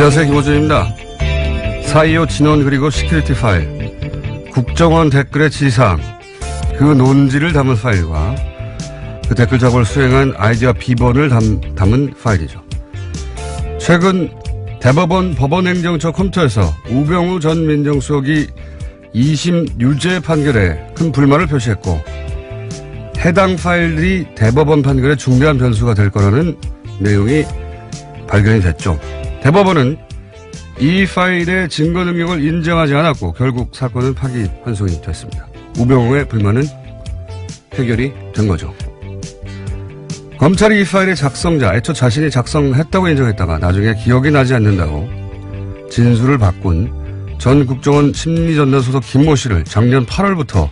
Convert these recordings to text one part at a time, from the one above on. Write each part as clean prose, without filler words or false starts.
안녕하세요, 김호준입니다. 4.25 진원 그리고 시큐리티 파일, 국정원 댓글의 지상, 그 논지를 담은 파일과 그 댓글 작업을 수행한 아이디어 비번을 담은 파일이죠. 최근 대법원 법원행정처 컴퓨터에서 우병우 전 민정수석이 2심 유죄 판결에 큰 불만을 표시했고, 해당 파일이 대법원 판결에 중대한 변수가 될 거라는 내용이 발견이 됐죠. 대법원은 이 파일의 증거 능력을 인정하지 않았고 결국 사건은 파기환송이 됐습니다. 우병우의 불만은 해결이 된 거죠. 검찰이 이 파일의 작성자, 애초 자신이 작성했다고 인정했다가 나중에 기억이 나지 않는다고 진술을 바꾼 전 국정원 심리전단 소속 김모 씨를 작년 8월부터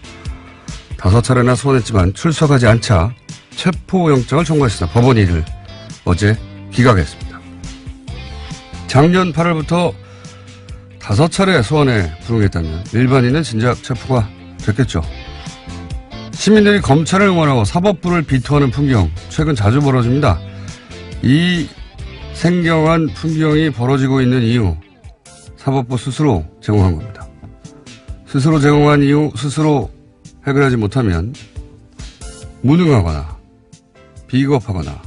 5차례나 소환했지만 출석하지 않자 체포영장을 청구했으나 법원이 이를 어제 기각했습니다. 작년 8월부터 5차례 소환에 불응했다면 일반인은 진작 체포가 됐겠죠. 시민들이 검찰을 응원하고 사법부를 비토하는 풍경 최근 자주 벌어집니다. 이 생경한 풍경이 벌어지고 있는 이유, 사법부 스스로 제공한 겁니다. 스스로 제공한 이유 스스로 해결하지 못하면 무능하거나 비겁하거나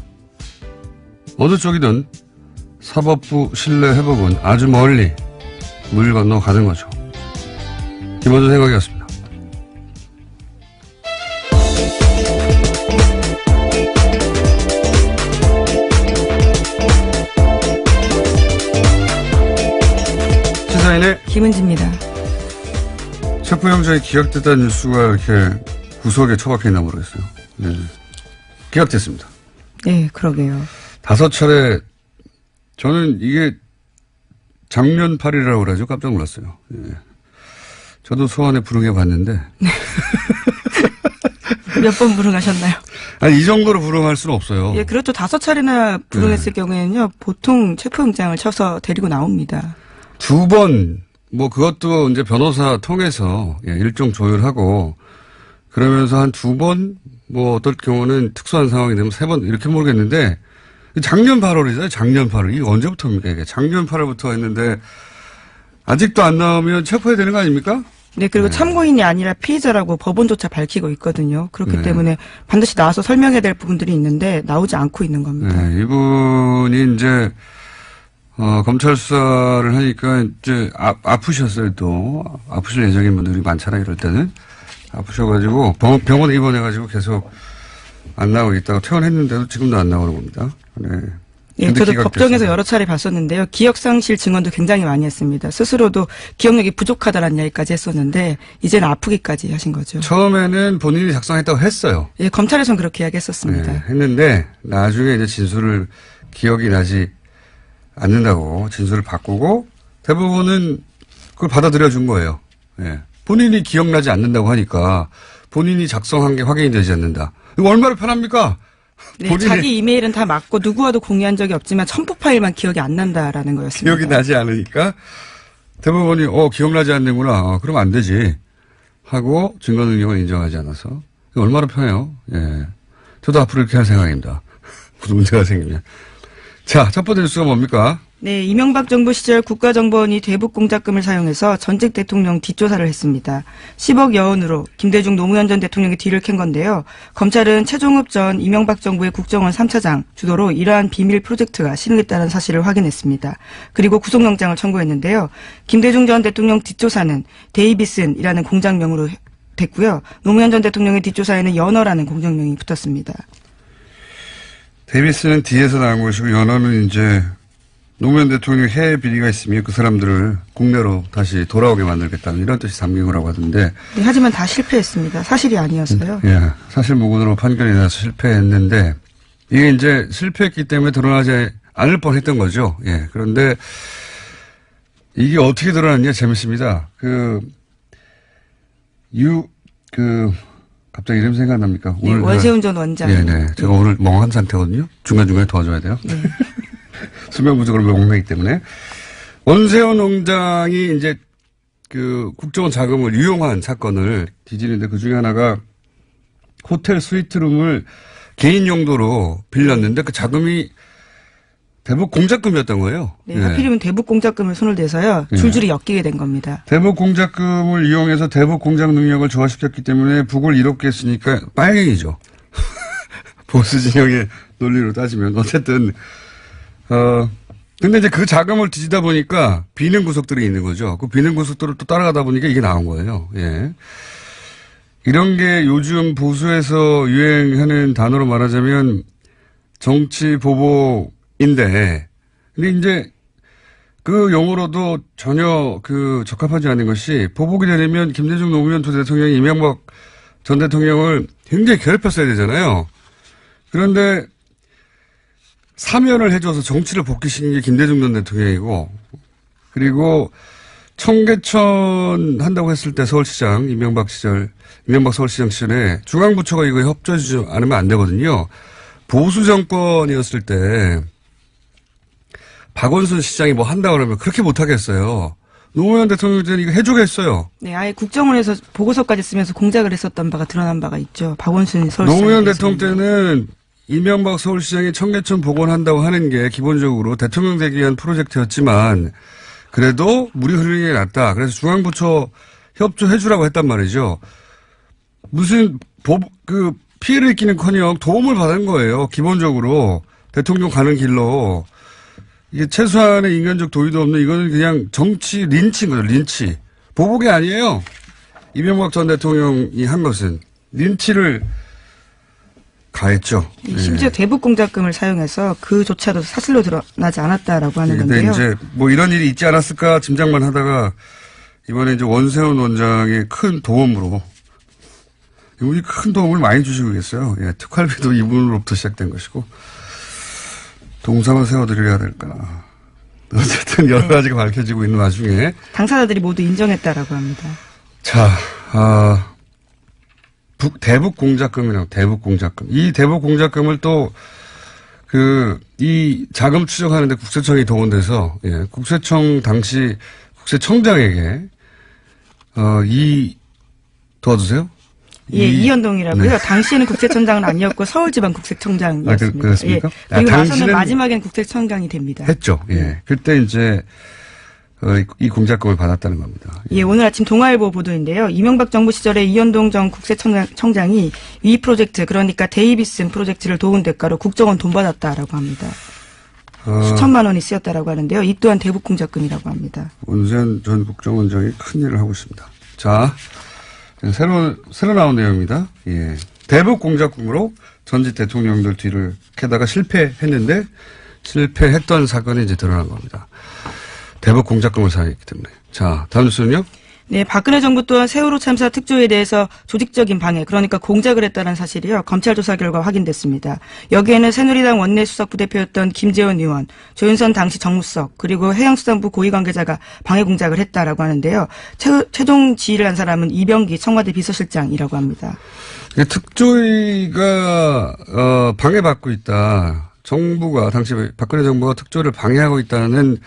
어느 쪽이든 사법부 신뢰 회복은 아주 멀리 물 건너 가는 거죠. 김원준 생각이었습니다. 시사인의 김은지입니다. 체포영장이 기각됐다는 뉴스가 이렇게 구석에 처박혀 있나 모르겠어요. 네. 기각됐습니다. 네, 그러게요. 5차례, 저는 이게 작년 8일이라고 그러죠. 깜짝 놀랐어요. 예. 저도 소환에 불응해 봤는데. 몇 번 불응하셨나요? 아니, 이 정도로 불응할 수는 없어요. 예, 그렇죠. 5차례나 불응했을 경우에는요, 보통 체포영장을 쳐서 데리고 나옵니다. 2번, 뭐 그것도 이제 변호사 통해서 일종 조율하고 그러면서 한 2번, 뭐 어떨 경우는 특수한 상황이 되면 3번 이렇게 모르겠는데 작년 8월이잖아요. 작년 8월. 이게 언제부터입니까? 이게 작년 8월부터 했는데 아직도 안 나오면 체포해야 되는 거 아닙니까? 네, 그리고 참고인이 아니라 피의자라고 법원조차 밝히고 있거든요. 그렇기 때문에 반드시 나와서 설명해야 될 부분들이 있는데 나오지 않고 있는 겁니다. 네, 이분이 이제 검찰 수사를 하니까 이제 아프셨어요. 또 아프실 예정인 분들이 많잖아요. 이럴 때는 아프셔가지고 병원에 입원해가지고 계속 안 나오고 있다가 퇴원했는데도 지금도 안 나오는 겁니다. 네. 예, 저도 법정에서 여러 차례 봤었는데요. 기억상실 증언도 굉장히 많이 했습니다. 스스로도 기억력이 부족하다는 이야기까지 했었는데 이제는 아프기까지 하신 거죠. 처음에는 본인이 작성했다고 했어요. 예, 검찰에서는 그렇게 이야기했었습니다. 네, 했는데 나중에 이제 진술을 기억이 나지 않는다고 진술을 바꾸고 대부분은 그걸 받아들여 준 거예요. 예. 본인이 기억나지 않는다고 하니까 본인이 작성한 게 확인이 되지 않는다. 이거 얼마나 편합니까? 네, 자기 이메일은 다 맞고 누구와도 공유한 적이 없지만 첨부 파일만 기억이 안 난다라는 거였습니다. 기억이 나지 않으니까 대법원이 기억나지 않는구나. 그럼 안 되지 하고 증거 능력을 인정하지 않아서 얼마나 편해요. 예, 저도 앞으로 이렇게 할 생각입니다. 무슨 문제가 생기면. 자, 첫 번째 뉴스가 뭡니까? 네, 이명박 정부 시절 국가정보원이 대북 공작금을 사용해서 전직 대통령 뒷조사를 했습니다. 10억 여원으로 김대중 노무현 전 대통령의 뒤를 캔 건데요. 검찰은 최종업 전 이명박 정부의 국정원 3차장 주도로 이러한 비밀 프로젝트가 실행됐다는 사실을 확인했습니다. 그리고 구속영장을 청구했는데요. 김대중 전 대통령 뒷조사는 데이비슨이라는 공장명으로 됐고요. 노무현 전 대통령의 뒷조사에는 연어라는 공장명이 붙었습니다. 데이비스는 뒤에서 나온 것이고 연어는 이제 노무현 대통령 해외 비리가 있으면 그 사람들을 국내로 다시 돌아오게 만들겠다는 이런 뜻이 담긴 거라고 하던데. 네, 하지만 다 실패했습니다. 사실이 아니어서요. 예, 사실무근으로 판결이 나서 실패했는데 이게 이제 실패했기 때문에 드러나지 않을 뻔했던 거죠. 예, 그런데 이게 어떻게 드러났냐 재밌습니다. 갑자기 이름 생각납니까? 네, 원세훈 전 원장. 네. 제가 오늘 멍한 상태거든요. 중간중간에 도와줘야 돼요. 네. 수면 부족으로 멍하기 때문에. 원세훈 원장이 이제 국정원 자금을 유용한 사건을 뒤지는데 그 중에 하나가 호텔 스위트룸을 개인 용도로 빌렸는데 그 자금이 대북 공작금이었던 거예요. 네, 하필이면 대북 공작금을 손을 대서요. 줄줄이 엮이게 된 겁니다. 대북 공작금을 이용해서 대북 공작 능력을 조화시켰기 때문에 북을 이롭게 했으니까 빨갱이죠. 보수 진영의 논리로 따지면 어쨌든 근데 이제 그 자금을 뒤지다 보니까 비는 구석들이 있는 거죠. 그 비는 구석들을 또 따라가다 보니까 이게 나온 거예요. 예. 이런 게 요즘 보수에서 유행하는 단어로 말하자면 정치 보복인데, 근데 이제 그 용어로도 전혀 적합하지 않은 것이 보복이 되려면 김대중 노무현 두 대통령이 이명박 전 대통령을 굉장히 괴롭혔어야 되잖아요. 그런데 사면을 해줘서 정치를 복귀시킨 게 김대중 전 대통령이고, 그리고 청계천 한다고 했을 때 서울시장, 이명박 서울시장 시절에 중앙부처가 이거 협조해주지 않으면 안 되거든요. 보수 정권이었을 때 박원순 시장이 뭐 한다고 그러면 그렇게 못하겠어요. 노무현 대통령 때는 이거 해주겠어요. 네, 아예 국정원에서 보고서까지 쓰면서 공작을 했었던 바가 드러난 바가 있죠. 박원순 서울시장. 노무현 대통령 때는 이명박 서울시장이 청계천 복원한다고 하는 게 기본적으로 대통령 되기 위한 프로젝트였지만 그래도 물이 흐르는 게 낫다. 그래서 중앙부처 협조해주라고 했단 말이죠. 무슨 피해를 입기는커녕 도움을 받은 거예요. 기본적으로 대통령 가는 길로. 이게 최소한의 인간적 도의도 없는 이거는 그냥 정치 린치인 거죠. 린치. 보복이 아니에요. 이명박 전 대통령이 한 것은 린치를 가했죠. 심지어 대북 공작금을 사용해서 그조차도 사실로 드러나지 않았다라고 하는 건데요. 근데 이제 뭐 이런 일이 있지 않았을까 짐작만 하다가 이번에 이제 원세훈 원장의 큰 도움으로 이분이 큰 도움을 많이 주시고 계세요. 예, 특활비도 이분으로부터 시작된 것이고 동상을 세워드려야 될까. 어쨌든 여러 가지가 밝혀지고 있는 와중에 당사자들이 모두 인정했다라고 합니다. 자, 대북 공작금이라고 대북 공작금. 이 대북 공작금을 또 이 자금 추적하는데 국세청이 동원돼서 예, 국세청 당시 국세청장에게 도와주세요. 예, 이현동이라고요. 네. 당시에는 국세청장은 아니었고 서울지방국세청장이었습니다. 그렇습니까? 예. 그리고 나서는 마지막엔 국세청장이 됩니다. 했죠. 예. 그때 이제 이 공작금을 받았다는 겁니다. 예, 오늘 아침 동아일보 보도인데요. 이명박 정부 시절에 이현동 전 국세청장이 위 프로젝트, 그러니까 데이비슨 프로젝트를 도운 대가로 국정원 돈 받았다라고 합니다. 수천만 원이 쓰였다라고 하는데요. 이 또한 대북 공작금이라고 합니다. 원세훈 전 국정원장이 큰 일을 하고 있습니다. 자, 새로 나온 내용입니다. 예. 대북 공작금으로 전직 대통령들 뒤를 캐다가 실패했는데 실패했던 사건이 이제 드러난 겁니다. 대북 공작금을 사용했기 때문에. 자, 다음 뉴스는요? 네, 박근혜 정부 또한 세월호 참사 특조위에 대해서 조직적인 방해, 그러니까 공작을 했다는 사실이요. 검찰 조사 결과 확인됐습니다. 여기에는 새누리당 원내 수석 부대표였던 김재원 의원, 조윤선 당시 정무수석, 그리고 해양수산부 고위 관계자가 방해 공작을 했다라고 하는데요. 최종 지휘를 한 사람은 이병기 청와대 비서실장이라고 합니다. 특조위가 방해받고 있다. 정부가 당시 박근혜 정부가 특조위를 방해하고 있다는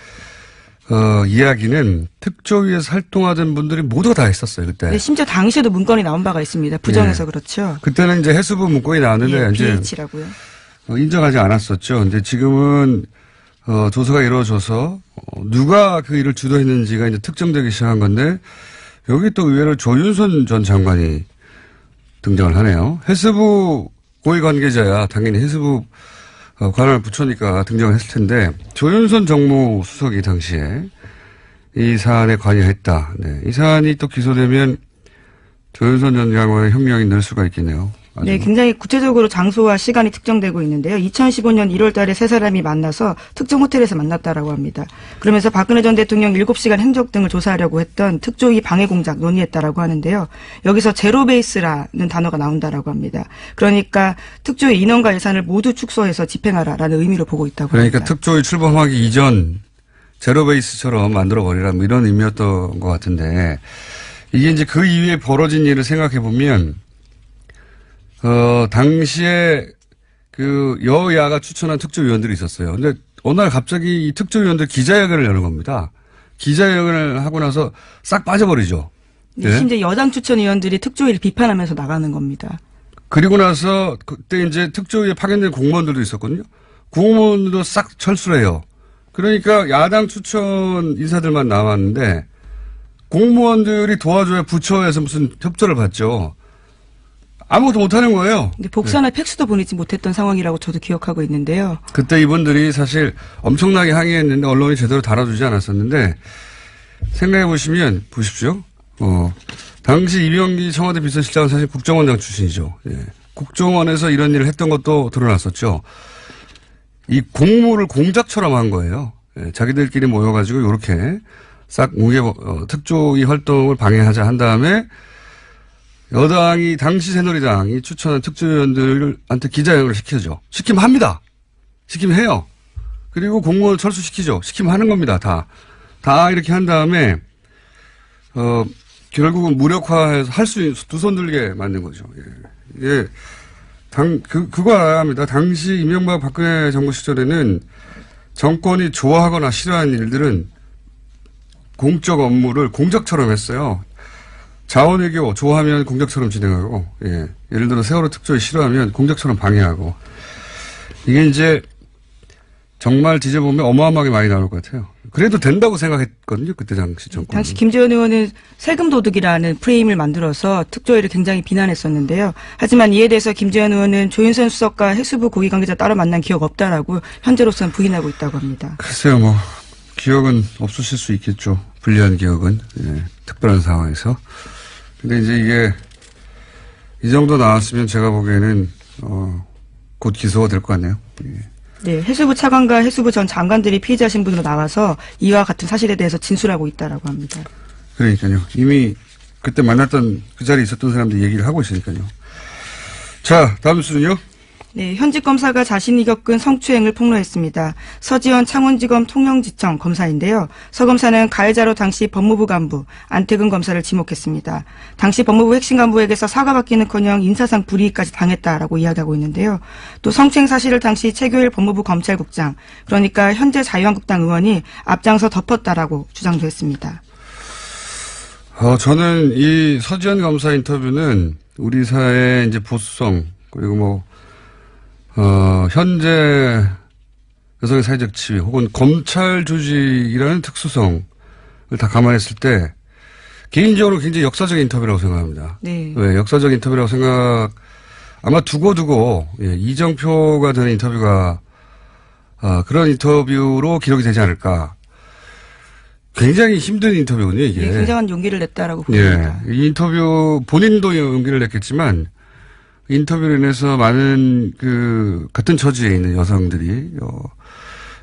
이야기는 특조위에서 활동하던 분들이 모두가 다 했었어요, 그때. 네, 심지어 당시에도 문건이 나온 바가 있습니다. 부정해서 네. 그렇죠. 그때는 이제 해수부 문건이 나왔는데, 이제. BH라고요. 인정하지 않았었죠. 근데 지금은, 조사가 이루어져서, 누가 그 일을 주도했는지가 이제 특정되기 시작한 건데, 여기 또 의외로 조윤선 전 장관이 등장을 하네요. 해수부 고위 관계자야, 당연히 해수부 관을 붙여니까 등장을 했을 텐데 조윤선 정무수석이 당시에 이 사안에 관여했다. 네. 이 사안이 또 기소되면 조윤선 전 장관의 형량이 늘 수가 있겠네요. 네, 굉장히 구체적으로 장소와 시간이 특정되고 있는데요. 2015년 1월 달에 세 사람이 만나서 특정 호텔에서 만났다라고 합니다. 그러면서 박근혜 전 대통령 7시간 행적 등을 조사하려고 했던 특조위 방해 공작 논의했다라고 하는데요. 여기서 제로 베이스라는 단어가 나온다라고 합니다. 그러니까 특조위 인원과 예산을 모두 축소해서 집행하라라는 의미로 보고 있다고 그러니까 합니다. 특조위 출범하기 이전 제로 베이스처럼 만들어버리라 뭐 이런 의미였던 것 같은데 이게 이제 그 이후에 벌어진 일을 생각해 보면 당시에 그 여야가 추천한 특조위원들이 있었어요. 근데 어느 날 갑자기 이 특조위원들 기자회견을 여는 겁니다. 기자회견을 하고 나서 싹 빠져버리죠. 네. 심지어 여당 추천 의원들이 특조위를 비판하면서 나가는 겁니다. 그리고 나서 그때 이제 특조위에 파견된 공무원들도 있었거든요. 공무원도 싹 철수를 해요. 그러니까 야당 추천 인사들만 남았는데 공무원들이 도와줘야 부처에서 무슨 협조를 받죠. 아무것도 못하는 거예요. 근데 복사나 팩스도 보내지 못했던 상황이라고 저도 기억하고 있는데요. 그때 이분들이 사실 엄청나게 항의했는데 언론이 제대로 다뤄주지 않았었는데 생각해 보시면 보십시오. 당시 이명기 청와대 비서실장은 사실 국정원장 출신이죠. 예. 국정원에서 이런 일을 했던 것도 드러났었죠. 이 공무를 공작처럼 한 거예요. 예. 자기들끼리 모여가지고 이렇게 싹 특조위 활동을 방해하자 한 다음에 여당이 당시 새누리당이 추천한 특조위원들한테 기자회견을 시켜줘. 시키면 합니다. 시키면 해요. 그리고 공무원 철수시키죠. 시키면 하는 겁니다. 다 이렇게 한 다음에 결국은 무력화해서 할 수 있는 두 손 들게 만든 거죠. 예. 예. 그거 알아야 합니다. 당시 이명박 박근혜 정부 시절에는 정권이 좋아하거나 싫어하는 일들은 공적 업무를 공작처럼 했어요. 자원외교 좋아하면 공작처럼 진행하고, 예. 예를 들어 세월호 특조위 싫어하면 공작처럼 방해하고. 이게 이제 정말 뒤져보면 어마어마하게 많이 나올 것 같아요. 그래도 된다고 생각했거든요. 그때 당시 정권. 당시 김재원 의원은 세금 도둑이라는 프레임을 만들어서 특조위를 굉장히 비난했었는데요. 하지만 이에 대해서 김재원 의원은 조윤선 수석과 해수부 고위 관계자 따로 만난 기억 없다라고 현재로서는 부인하고 있다고 합니다. 글쎄요, 기억은 없으실 수 있겠죠. 불리한 기억은. 예, 특별한 상황에서. 근데 이제 이게 이 정도 나왔으면 제가 보기에는 곧 기소가 될 것 같네요. 예. 네, 해수부 차관과 해수부 전 장관들이 피해자 신분으로 나와서 이와 같은 사실에 대해서 진술하고 있다라고 합니다. 그러니까요. 이미 그때 만났던 그 자리에 있었던 사람들이 얘기를 하고 있으니까요. 자, 다음 수는요. 네, 현직 검사가 자신이 겪은 성추행을 폭로했습니다. 서지현 창원지검 통영지청 검사인데요. 서 검사는 가해자로 당시 법무부 간부 안태근 검사를 지목했습니다. 당시 법무부 핵심 간부에게서 사과받기는커녕 인사상 불이익까지 당했다라고 이야기하고 있는데요. 또 성추행 사실을 당시 최교일 법무부 검찰국장, 그러니까 현재 자유한국당 의원이 앞장서 덮었다라고 주장도 했습니다. 저는 이 서지현 검사 인터뷰는 우리 사회의 이제 보수성 그리고 현재 여성의 사회적 지위 혹은 검찰 조직이라는 특수성을 다 감안했을 때 개인적으로 굉장히 역사적 인터뷰라고 생각합니다. 네. 왜 역사적 인터뷰라고 아마 두고두고 이정표가 되는 인터뷰가 그런 인터뷰로 기록이 되지 않을까. 굉장히 힘든 인터뷰군요, 이게. 네, 굉장한 용기를 냈다라고 봅니다. 예. 이 인터뷰 본인도 용기를 냈겠지만 인터뷰로 인해서 많은 같은 처지에 있는 여성들이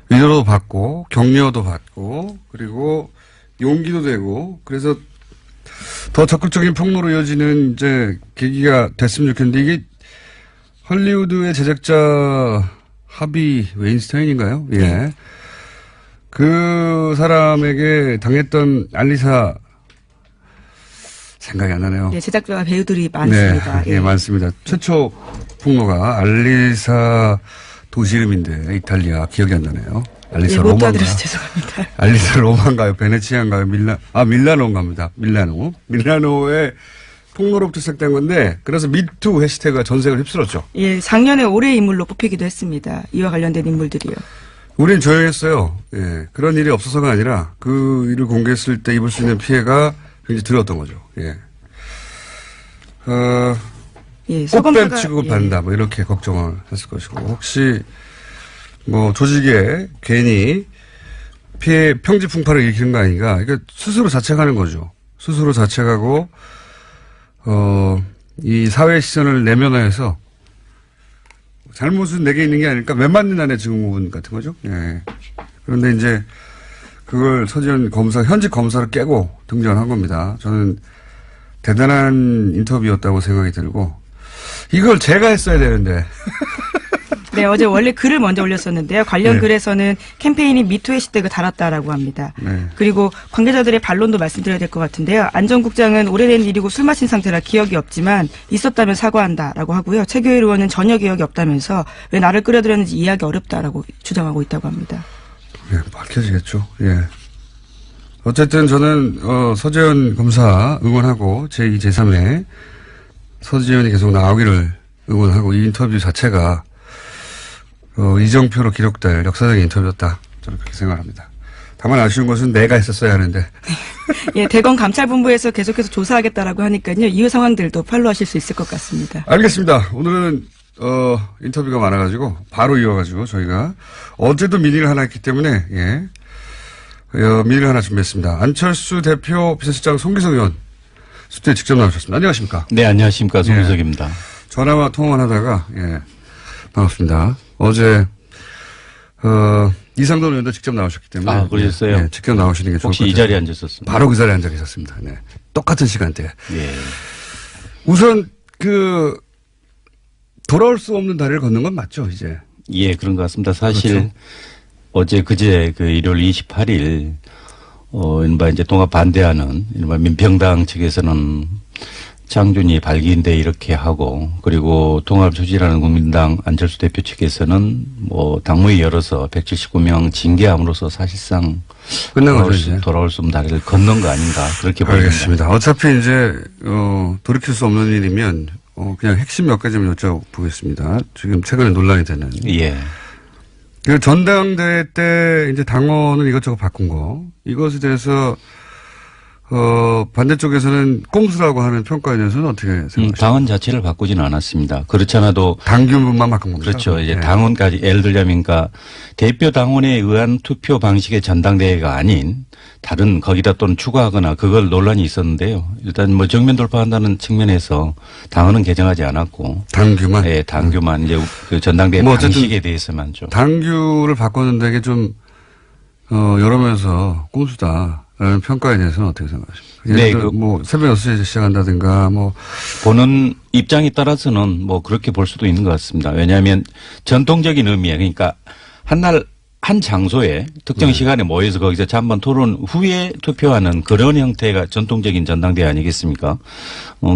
위로도 받고 격려도 받고 그리고 용기도 되고 그래서 더 적극적인 폭로로 이어지는 이제 계기가 됐으면 좋겠는데 이게 헐리우드의 제작자 하비 웨인스타인인가요? 예. 그 사람에게 당했던 알리사 생각이 안 나네요. 네, 제작자와 배우들이 많습니다. 네, 예, 많습니다. 최초 폭로가 알리사 도시 이름인데 이탈리아 기억이 안 나네요. 알리사 못 로마인가? 알아들어서 죄송합니다. 알리사 로마인가요? 베네치아인가요? 밀라노인가입니다. 밀라노의 폭로로부터 시작된 건데 그래서 미투 해시태그가 전 세계를 휩쓸었죠. 예, 작년에 올해의 인물로 뽑히기도 했습니다. 이와 관련된 인물들이요. 우린 조용했어요. 예, 그런 일이 없어서가 아니라 그 일을 공개했을 때 입을 수 있는 피해가 굉장히 들었던 거죠. 예. 예, 꽃뱀 취급을 받는다. 이렇게 걱정을 했을 것이고 혹시 조직에 괜히 피해 평지 풍파를 일으키는 거 아닌가. 그러니까 스스로 자책하는 거죠. 스스로 자책하고 이 사회 시선을 내면화해서 잘못은 내게 있는 게 아닐까. 맨맞는 안의 증후군 같은 거죠. 예. 그런데 이제 그걸 서지현 현직 검사를 깨고 등장한 겁니다. 저는 대단한 인터뷰였다고 생각이 들고 이걸 제가 했어야 되는데. 네, 어제 원래 글을 먼저 올렸었는데요. 관련 글에서는 캠페인이 미투 해시태그 달았다라고 합니다. 네. 그리고 관계자들의 반론도 말씀드려야 될 것 같은데요. 안 전 국장은 오래된 일이고 술 마신 상태라 기억이 없지만 있었다면 사과한다라고 하고요. 최교일 의원은 전혀 기억이 없다면서 왜 나를 끌어들였는지 이해하기 어렵다라고 주장하고 있다고 합니다. 예, 밝혀지겠죠. 예. 어쨌든 저는 서지현 검사 응원하고 제2, 제3회 서지현이 계속 나오기를 응원하고 이 인터뷰 자체가 이정표로 기록될 역사적인 인터뷰였다. 저는 그렇게 생각합니다. 다만 아쉬운 것은 내가 했었어야 하는데. 예, 대검 감찰본부에서 계속해서 조사하겠다라고 하니까요. 이후 상황들도 팔로우하실 수 있을 것 같습니다. 알겠습니다. 오늘은 인터뷰가 많아가지고 바로 이어가지고 저희가 어제도 민의를 하나 했기 때문에 민의를 하나 준비했습니다. 안철수 대표 비서실장 송기석 의원 스튜디오에 직접 나오셨습니다. 안녕하십니까? 네, 안녕하십니까. 송기석입니다. 전화와 통화만 하다가 반갑습니다. 어제 이상돈 의원도 직접 나오셨기 때문에. 아, 그러셨어요? 네, 직접 나오시는 게 좋을 것 같아요. 혹시 이 자리에 앉으셨습니까? 바로 그 자리에 앉아 계셨습니다. 네. 똑같은 시간대에. 예. 우선 돌아올 수 없는 다리를 걷는 건 맞죠, 이제? 예, 그런 것 같습니다. 사실 그렇죠. 어제 그제 일월 28일 이른바 이제 통합 반대하는 이른바 민평당 측에서는 장준이 발기인데 이렇게 하고 그리고 통합 추진하는 국민당 안철수 대표 측에서는 당무위 열어서 179명 징계함으로써 사실상 끝난 거죠, 이제. 돌아올 수 없는 다리를 걷는 거 아닌가 그렇게 보입니다. 알겠습니다. 어차피 이제 돌이킬 수 없는 일이면 그냥 핵심 몇 가지만 여쭤보겠습니다. 지금 최근에 논란이 되는. 예. 그 전당대회 때 이제 당원을 이것저것 바꾼 거 이것에 대해서 반대쪽에서는 꼼수라고 하는 평가에 대해서는 어떻게 생각하십니까? 당원 자체를 바꾸지는 않았습니다. 그렇지 않아도 당규문만 바꾼 겁니다. 그렇죠. 이제 당원까지 예를 들자면 그러니까 대표 당원에 의한 투표 방식의 전당대회가 아닌 다른 거기다 또는 추가하거나 그걸 논란이 있었는데요. 일단 정면 돌파한다는 측면에서 당원은 개정하지 않았고 당규만. 예, 당규만 이제 그 전당대회 방식에 대해서만 좀 당규를 바꿨는데 이게 좀 여러 면에서 꼼수다라는 평가에 대해서는 어떻게 생각하십니까? 네, 새벽 6시에 시작한다든가 보는 입장에 따라서는 그렇게 볼 수도 있는 것 같습니다. 왜냐하면 전통적인 의미에 그러니까 한 장소에 특정 시간에 모여서 거기서 잠깐 토론 후에 투표하는 그런 형태가 전통적인 전당대회 아니겠습니까?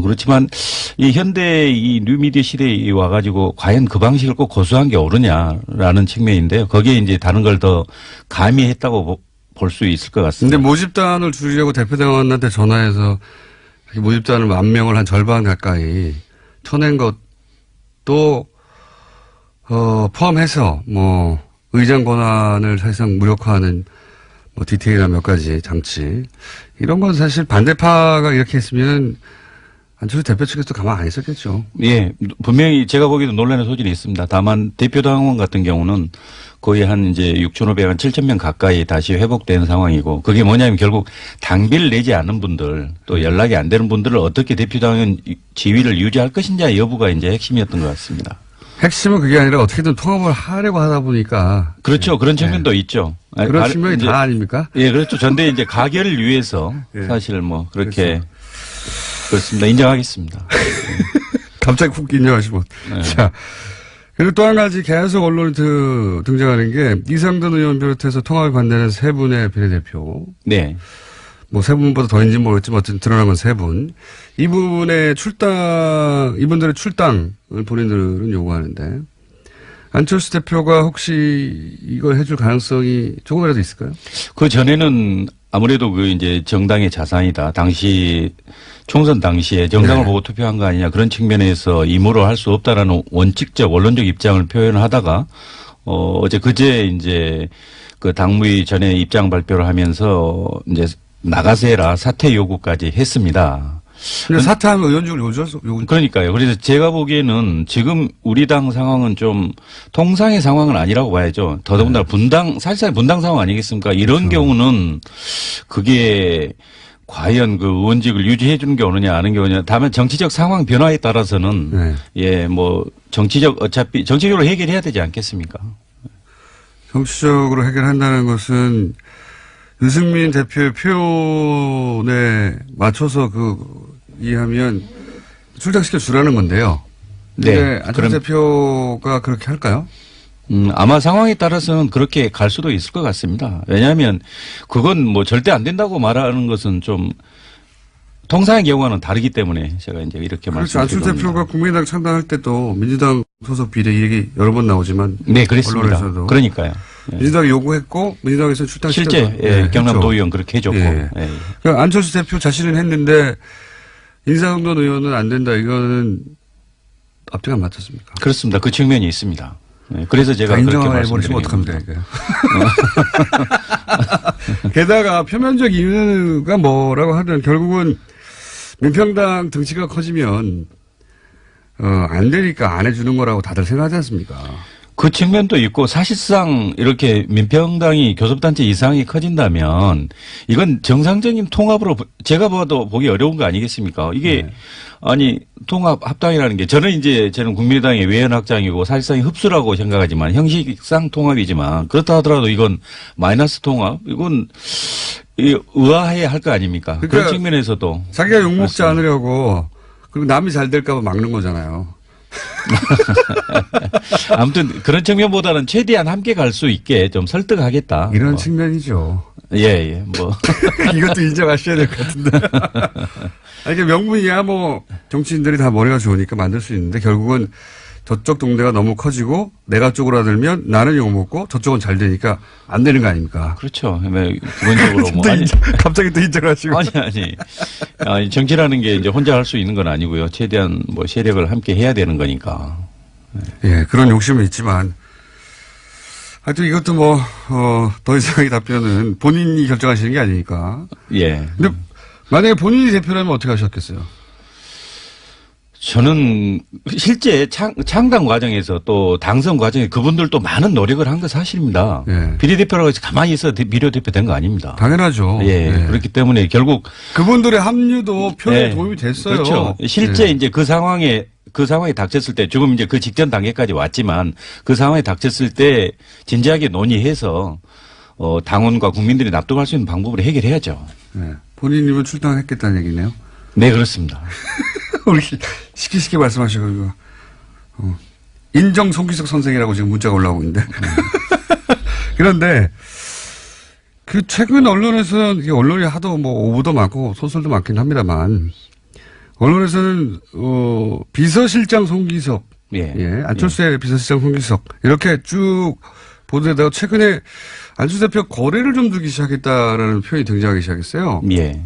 그렇지만 이 현대 이 뉴미디어 시대에 와가지고 과연 그 방식을 꼭 고수한 게 옳으냐라는 측면인데요. 거기에 이제 다른 걸 더 가미했다고 볼 수 있을 것 같습니다. 근데 모집단을 줄이려고 대표당원한테 전화해서 모집단을 10,000명을 한 절반 가까이 쳐낸 것도 포함해서 의장 권한을 사실상 무력화하는 디테일한 몇 가지 장치 이런 건 사실 반대파가 이렇게 했으면 안철수 대표 측에서도 가만 안 있었겠죠. 예, 분명히 제가 보기에도 논란의 소질이 있습니다. 다만 대표 당원 같은 경우는 거의 한 이제 6,500, 한 7,000명 가까이 다시 회복된 상황이고 그게 뭐냐면 결국 당비를 내지 않은 분들 또 연락이 안 되는 분들을 어떻게 대표 당원 지위를 유지할 것인지 여부가 이제 핵심이었던 것 같습니다. 핵심은 그게 아니라 어떻게든 통합을 하려고 하다 보니까. 그렇죠. 그런 측면도 있죠. 그런 측면이 다 아닙니까? 예, 그렇죠. 전대 이제 가결을 위해서 사실 그렇게 그렇습니다. 인정하겠습니다. 갑자기 훅 인정하시면. 네. 자. 그리고 또 한 가지 계속 언론에 등장하는 게 이상돈 의원 비롯해서 통합에 반대하는 세 분의 비례대표. 네. 세 분보다 더인지는 모르겠지만 어쨌든 드러난 건 세 분. 이분들의 출당을 본인들은 요구하는데 안철수 대표가 혹시 이걸 해줄 가능성이 조금이라도 있을까요? 그 전에는 아무래도 이제 정당의 자산이다. 당시 총선 당시에 정당을 보고 투표한 거 아니냐 그런 측면에서 임으로 할 수 없다라는 원칙적 원론적 입장을 표현하다가 어제 그제 이제 그 당무위 전에 입장 발표를 하면서 이제 나가세라 사퇴 요구까지 했습니다. 근데 사퇴하면 의원직을 요구. 그러니까요. 그래서 제가 보기에는 지금 우리 당 상황은 좀 통상의 상황은 아니라고 봐야죠. 더더군다나 사실상 분당 상황 아니겠습니까? 이런 경우는 그게 과연 그 의원직을 유지해 주는 게 오느냐 아는 게 오느냐. 다만 정치적 상황 변화에 따라서는 정치적으로 해결해야 되지 않겠습니까? 정치적으로 해결한다는 것은 유승민 대표의 표현에 맞춰서 이해하면 출당시켜 주라는 건데요. 네. 안철수 대표가 그렇게 할까요? 아마 상황에 따라서는 그렇게 갈 수도 있을 것 같습니다. 왜냐하면 그건 절대 안 된다고 말하는 것은 좀 통상의 경우와는 다르기 때문에 제가 이제 이렇게 그렇죠. 말씀드린 겁니다. 안철수 대표가 국민의당 창당할 때도 민주당 소속 비례 얘기 여러 번 나오지만 네, 그랬습니다. 언론에서도 그러니까요. 민주당이 요구했고 민주당에서 출당시켰죠. 실제 경남 도의원 그렇게 해줬고. 그러니까 안철수 대표 자신은 했는데 인사동돈 의원은 안 된다. 이거는 앞뒤가 안 맞췄습니까? 그렇습니다. 그 측면이 있습니다. 네, 그래서 제가 그렇게 인정해버리시면 어떡합니까, 이거. 게다가 표면적 이유가 뭐라고 하든 결국은 민평당 덩치가 커지면, 안 되니까 안 해주는 거라고 다들 생각하지 않습니까? 그 측면도 있고 사실상 이렇게 민평당이 교섭단체 이상이 커진다면 이건 정상적인 통합으로 제가 봐도 보기 어려운 거 아니겠습니까? 이게 네. 아니 통합 합당이라는 게 저는 국민의당의 외연 확장이고 사실상 흡수라고 생각하지만 형식상 통합이지만 그렇다 하더라도 이건 마이너스 통합 이건 의아해 할 거 아닙니까? 그러니까 그런 측면에서도 자기가 욕먹지 않으려고 그리고 남이 잘 될까 봐 막는 거잖아요. 아무튼 그런 측면보다는 최대한 함께 갈 수 있게 좀 설득하겠다. 이런 뭐. 측면이죠. 예, 뭐. 이것도 인정하셔야 될 것 같은데. 아니, 이게 명분이야 뭐 정치인들이 다 머리가 좋으니까 만들 수 있는데 결국은 저쪽 동네가 너무 커지고 내가 쪼그라들면 나는 욕먹고 저쪽은 잘 되니까 안 되는 거 아닙니까? 그렇죠. 기본적으로 뭐. 갑자기 또 인정하시고. 아니, 정치라는 게 이제 혼자 할 수 있는 건 아니고요. 최대한 뭐 세력을 함께 해야 되는 거니까. 예, 그런 욕심은 있지만. 하여튼 이것도 뭐, 더 이상의 답변은 본인이 결정하시는 게 아니니까. 예. 근데 만약에 본인이 대표라면 어떻게 하셨겠어요? 저는 실제 창당 과정에서 또 당선 과정에 그분들도 많은 노력을 한 건 사실입니다. 예. 비례대표라고 해서 가만히 있어 비례대표 된 거 아닙니다. 당연하죠. 예. 예. 그렇기 때문에 결국 그분들의 합류도 표에 예. 도움이 됐어요. 그렇죠. 실제 예. 이제 그 상황에 닥쳤을 때 지금 이제 그 직전 단계까지 왔지만 그 상황에 닥쳤을 때 진지하게 논의해서 당원과 국민들이 납득할 수 있는 방법으로 해결해야죠. 예. 본인이면 출당했겠다는 얘기네요. 네, 그렇습니다. 우리 쉽게 말씀하시고 이거 인정 송기석 선생이라고 지금 문자가 올라오고 있는데 그런데 그 최근 언론에서는 이게 언론이 하도 뭐 오보도 많고 소설도 많긴 합니다만 언론에서는 비서실장 송기석 예, 안철수의 비서실장 송기석 이렇게 쭉 보도되다가 최근에 안철수 대표 거래를 좀 두기 시작했다라는 표현이 등장하기 시작했어요. 예.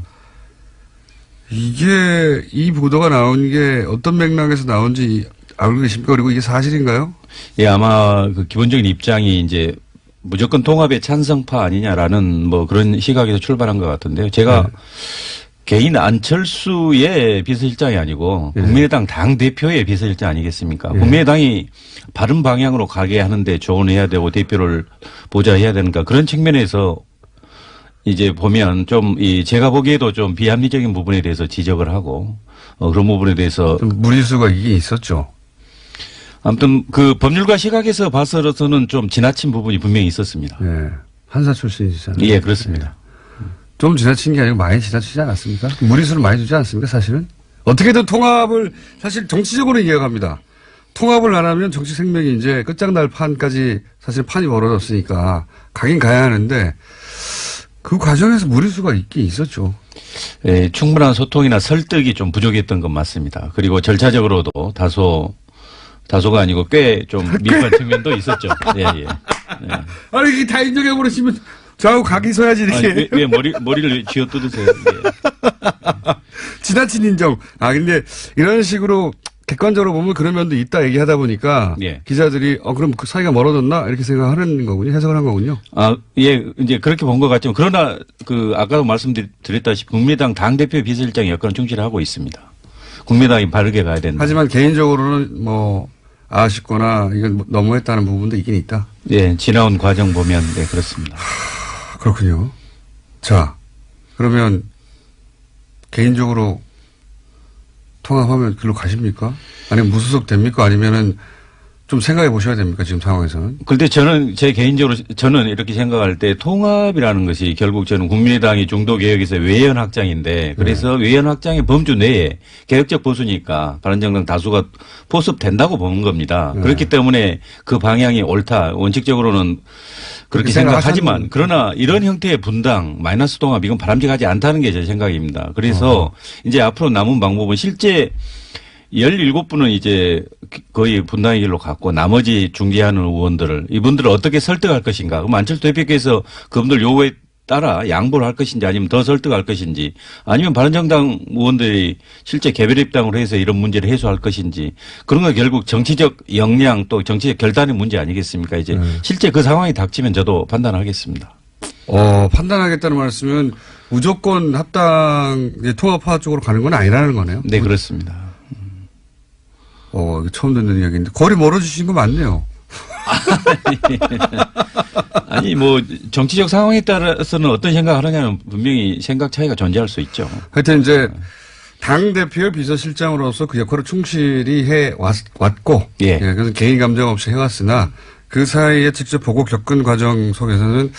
이게 이 보도가 나온 게 어떤 맥락에서 나온지 알고 계십니까? 그리고 이게 사실인가요? 예, 아마 그 기본적인 입장이 이제 무조건 통합의 찬성파 아니냐라는 뭐 그런 시각에서 출발한 것 같은데요. 제가 개인 안철수의 비서실장이 아니고 국민의당 당대표의 비서실장 아니겠습니까? 국민의당이 바른 방향으로 가게 하는데 조언해야 되고 대표를 보좌해야 되는가 그런 측면에서 이제 보면 좀 제가 보기에도 좀 비합리적인 부분에 대해서 지적을 하고 그런 부분에 대해서 좀 무리수가 이게 있었죠. 아무튼 그 법률가 시각에서 봐서는 좀 지나친 부분이 분명히 있었습니다. 예. 판사 출신이시잖아요. 예, 그렇습니다. 좀 지나친 게 아니고 많이 지나치지 않았습니까? 무리수를 많이 두지 않습니까, 사실은? 어떻게든 통합을, 사실 정치적으로 이해갑니다. 통합을 안 하면 정치 생명이 이제 끝장날 판까지 사실 판이 벌어졌으니까 가긴 가야 하는데 그 과정에서 무리수가 있긴 있었죠. 예, 충분한 소통이나 설득이 좀 부족했던 건 맞습니다. 그리고 절차적으로도 다소가 아니고 꽤 좀 미흡한 측면도 있었죠. 예, 예. 예. 아니, 이게 다 인정해버리시면 좌우 각이 서야지, 이렇게. 아니, 왜 머리를 쥐어 뜯으세요? 예. 지나친 인정. 근데 이런 식으로 객관적으로 보면 그런 면도 있다 얘기하다 보니까 예. 기자들이 그럼 그 사이가 멀어졌나? 이렇게 생각하는 거군요. 해석을 한 거군요. 예, 이제 그렇게 본 것 같지만 그러나 아까도 말씀드렸다시피 국민의당 당대표 비서실장의 역할은 충실하고 있습니다. 국민의당이 바르게 가야 된다. 하지만 개인적으로는 뭐 아쉽거나 이건 너무했다는 부분도 있긴 있다. 예, 지나온 과정 보면 네, 그렇습니다. 그렇군요. 자, 그러면 개인적으로 통합하면 글로 가십니까? 아니면 무소속 됩니까? 아니면은 좀 생각해 보셔야 됩니까? 지금 상황에서는. 그런데 저는 이렇게 생각할 때 통합이라는 것이 결국 저는 국민의당이 중도개혁에서 외연 확장인데 그래서 외연 확장의 범주 내에 개혁적 보수니까 바른정당 다수가 포섭된다고 보는 겁니다. 그렇기 때문에 그 방향이 옳다. 원칙적으로는 그렇게 생각하지만 그러나 이런 형태의 분당 마이너스 통합 이건 바람직하지 않다는 게 제 생각입니다. 그래서 이제 앞으로 남은 방법은 실제 17분은 이제 거의 분당의 길로 갔고 나머지 중재하는 의원들을 이분들을 어떻게 설득할 것인가. 그럼 안철수 대표께서 그분들 따라 양보를 할 것인지 아니면 더 설득할 것인지 아니면 바른정당 의원들이 실제 개별 입당으로 해서 이런 문제를 해소할 것인지 그런 건 결국 정치적 역량 또 정치적 결단의 문제 아니겠습니까? 이제 실제 그 상황이 닥치면 저도 판단하겠습니다. 판단하겠다는 말씀은 무조건 합당 통합화 쪽으로 가는 건 아니라는 거네요. 네, 그렇습니다. 이거 처음 듣는 이야기인데 거리 멀어지신 거 맞네요. 아니 뭐 정치적 상황에 따라서는 어떤 생각하느냐는 분명히 생각 차이가 존재할 수 있죠. 하여튼 이제 당 대표의 비서실장으로서 그 역할을 충실히 해 왔고, 예. 그래서 개인 감정 없이 해왔으나 그 사이에 직접 보고 겪은 과정 속에서는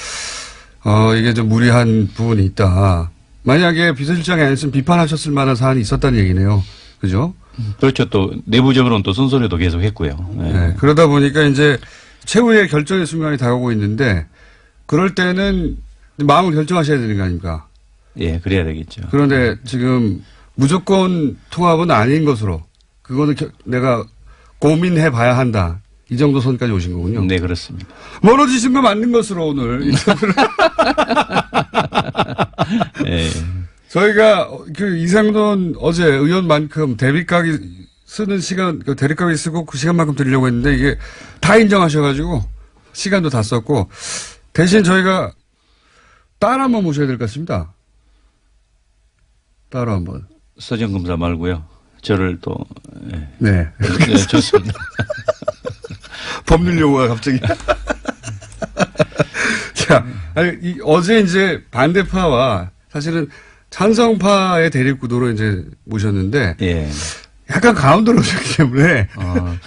이게 좀 무리한 부분이 있다. 만약에 비서실장이 아니었으면 비판하셨을 만한 사안이 있었다는 얘기네요. 그죠? 그렇죠. 또 내부적으로는 또 순서리도 계속 했고요. 네. 네. 그러다 보니까 이제 최후의 결정의 순간이 다가오고 있는데 그럴 때는 마음을 결정하셔야 되는 거 아닙니까? 예, 그래야 되겠죠. 그런데 지금 무조건 통합은 아닌 것으로 그거는 내가 고민해 봐야 한다. 이 정도 선까지 오신 거군요. 네, 그렇습니다. 멀어지신 거 맞는 것으로 오늘 인터뷰를. 네. 저희가 그 이상돈 어제 의원만큼 대립각이 쓰는 시간, 그 대립각이 쓰고 그 시간만큼 드리려고 했는데 이게 다 인정하셔가지고 시간도 다 썼고 대신 저희가 따로 한번 모셔야 될 것 같습니다. 따로 한번. 서정검사 말고요. 저를 또. 네. 네, 좋습니다. 법률 용어가 갑자기. 자, 아니, 어제 이제 반대파와 사실은 찬성파의 대립구도로 이제 모셨는데. 예. 약간 가운데로 오셨기 때문에.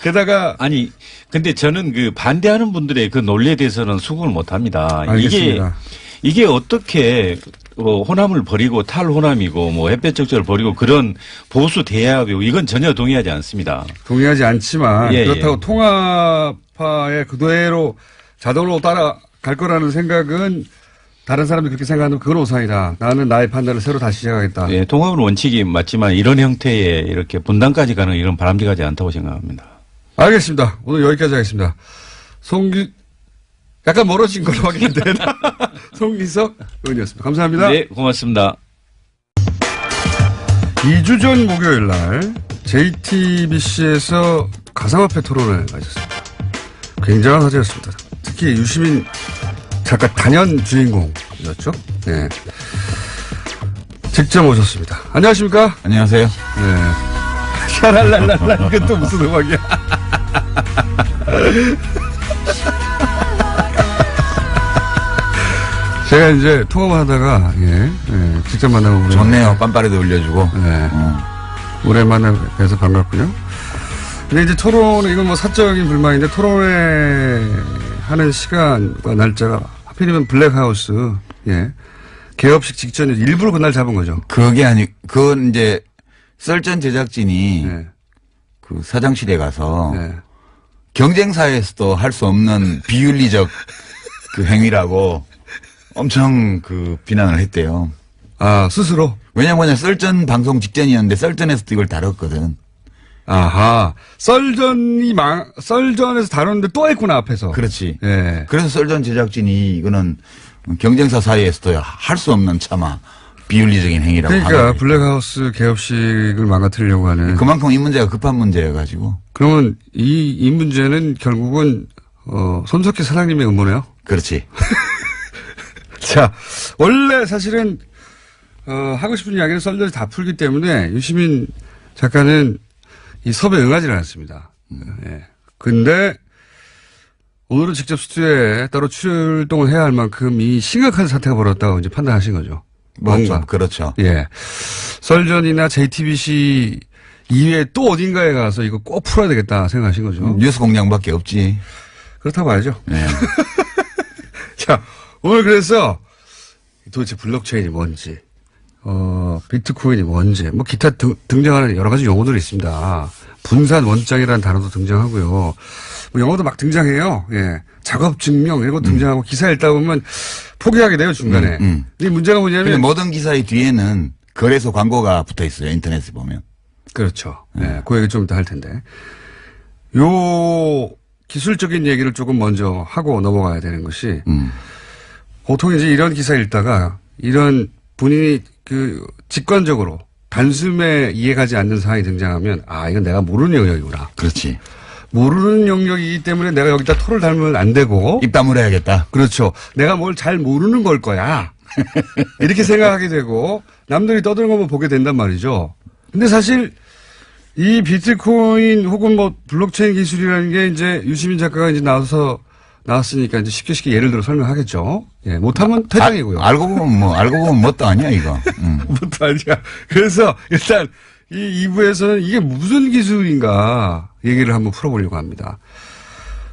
게다가. 아니, 근데 저는 그 반대하는 분들의 그 논리에 대해서는 수긍을 못 합니다. 알겠습니다. 이게 어떻게 호남을 버리고 탈호남이고 뭐 햇볕적절을 버리고 그런 보수 대합이고 이건 전혀 동의하지 않습니다. 동의하지 않지만 예, 그렇다고 예. 통합파의 그대로 자동으로 따라갈 거라는 생각은 다른 사람들이 그렇게 생각하는 그건 오산이다. 나는 나의 판단을 새로 다시 시작하겠다. 예, 통합은 원칙이 맞지만 이런 형태의 이렇게 분단까지 가는 이런 바람직하지 않다고 생각합니다. 알겠습니다. 오늘 여기까지 하겠습니다. 약간 멀어진 걸로 확인된 송기석 의원이었습니다. 감사합니다. 네, 고맙습니다. 2주 전 목요일 날 JTBC에서 가상화폐 토론회가 있었습니다. 굉장한 화제였습니다. 특히 유시민 작가 단연 주인공이었죠. 네. 직접 오셨습니다. 안녕하십니까? 안녕하세요. 네. 샤랄랄랄라 이건 또 무슨 음악이야? 제가 이제 통화를 하다가 직접 만나고 좋네요. 빰빠레도 올려주고. 네. 오랜만에 뵈서 반갑고요. 근데 이제 토론 이건 뭐 사적인 불만인데 토론회 하는 시간과 날짜가 하필이면 블랙하우스 개업식 직전에 일부러 그날 잡은 거죠. 그건 이제 썰전 제작진이 네. 그 사장실에 가서 네. 경쟁사에서도 할 수 없는 비윤리적 그 행위라고 엄청 그 비난을 했대요. 아, 스스로? 왜냐면 썰전 방송 직전이었는데 썰전에서도 이걸 다뤘거든. 아하. 썰전에서 다뤘는데 또 했구나, 앞에서. 그렇지. 예. 그래서 썰전 제작진이 이거는 경쟁사 사이에서도 할 수 없는 차마 비윤리적인 행위라고 그러니까 하더라고요. 블랙하우스 개업식을 망가뜨리려고 하는. 그만큼 이 문제가 급한 문제여가지고. 그러면 이 문제는 결국은 손석희 사장님의 음모네요? 그렇지. 자, 원래 사실은 하고 싶은 이야기는 썰전이 다 풀기 때문에 유시민 작가는 이 섭외에 응하지 않았습니다. 예. 근데 오늘은 직접 스튜디오에 따로 출동을 해야 할 만큼 이 심각한 사태가 벌어졌다고 이제 판단하신 거죠. 뭔가. 그렇죠. 예. 썰전이나 JTBC 이외에 또 어딘가에 가서 이거 꼭 풀어야 되겠다 생각하신 거죠. 뉴스 공장밖에 없지. 그렇다고 봐야죠. 네. 자, 오늘 그래서 도대체 블록체인이 뭔지, 비트코인이 뭔지, 뭐 기타 등장하는 여러 가지 용어들이 있습니다. 분산 원장이라는 단어도 등장하고요. 뭐 영어도 막 등장해요. 예. 작업 증명 이런 거 등장하고 기사 읽다 보면 포기하게 돼요, 중간에. 이 문제가 근데 뭐냐면. 모든 기사의 뒤에는 거래소 광고가 붙어 있어요. 인터넷에 보면. 그렇죠. 네. 그 얘기 좀 이따 할 텐데. 요 기술적인 얘기를 조금 먼저 하고 넘어가야 되는 것이 보통 이제 이런 기사 읽다가 이런 본인이 직관적으로 단숨에 이해가지 않는 사항이 등장하면 이건 내가 모르는 영역이구나. 그렇지. 모르는 영역이기 때문에 내가 여기다 토를 달면 안 되고. 입 다물어야겠다. 그렇죠. 내가 뭘 잘 모르는 걸 거야. 이렇게 생각하게 되고 남들이 떠드는 것만 보게 된단 말이죠. 근데 사실 이 비트코인 혹은 뭐 블록체인 기술이라는 게 이제 유시민 작가가 이제 나왔으니까 이제 쉽게 예를 들어 설명하겠죠. 예, 못하면 퇴장이고요. 알고 보면 뭣도 아니야, 이거. 뭣도 아니야. 그래서 일단 이 2부에서는 이게 무슨 기술인가 얘기를 한번 풀어보려고 합니다.